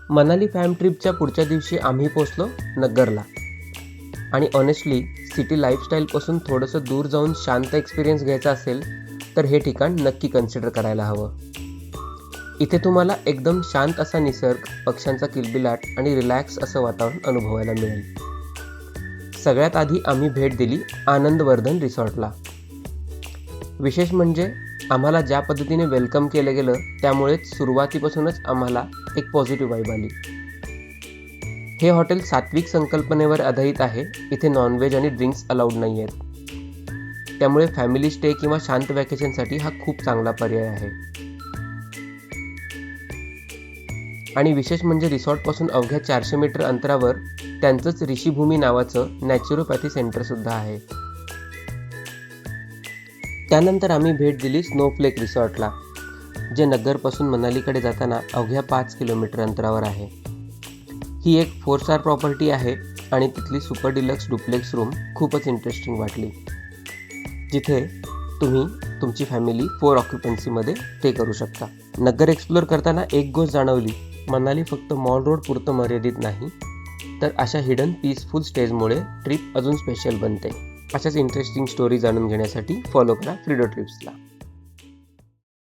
मनाली फॅम ट्रिपच्या पुढच्या दिवशी आम्ही पोचलो नग्गरला. आणि ऑनेस्टली सिटी लाईफस्टाईलपासून थोडंसं दूर जाऊन शांत एक्सपिरियन्स घ्यायचा असेल तर हे ठिकाण नक्की कन्सिडर करायला हवं. इथे तुम्हाला एकदम शांत असा निसर्ग, पक्ष्यांचा किलबिलाट आणि रिलॅक्स असं वातावरण अनुभवायला मिळेल. सगळ्यात आधी आम्ही भेट दिली आनंदवर्धन रिसॉर्टला. विशेष म्हणजे आम्हाला ज्या पद्धतीने वेलकम केलं गेलं त्यामुळेच सुरुवातीपासूनच आम्हाला एक पॉझिटिव्ह वाईब आली. हे हॉटेल सात्विक संकल्पनेवर आधारित आहे. इथे नॉनव्हेज आणि ड्रिंक्स अलाउड नाही आहेत. त्यामुळे फॅमिली स्टे किंवा शांत वॅकेशनसाठी हा खूप चांगला पर्याय आहे. आणि विशेष म्हणजे रिसॉर्टपासून अवघ्या 400 मीटर अंतरावर त्यांचंच ऋषीभूमी नावाचं नॅचरोपॅथी सेंटरसुद्धा आहे. त्यानंतर आम्ही भेट दिली स्नोफ्लेक रिसॉर्टला, जे नग्गरपासून मनालीकडे जाताना अवघ्या 5 किलोमीटर अंतरावर आहे. ही एक 4 स्टार प्रॉपर्टी आहे आणि तिथली सुपर डिलक्स डुप्लेक्स रूम खूपच इंटरेस्टिंग वाटली, जिथे तुम्ही तुमची फॅमिली 4 ऑक्युपन्सीमध्ये स्टे करू शकता. नग्गर एक्सप्लोअर करताना एक गोष्ट जाणवली, मनाली फक्त मॉल रोड पुरतं मर्यादित नाही, तर अशा हिडन पीसफुल स्टेजमुळे ट्रिप अजून स्पेशल बनते. अशाच इंटरेस्टिंग स्टोरी जाणून घेण्यासाठी फॉलो करा फ्रीडो ट्रिप्सला.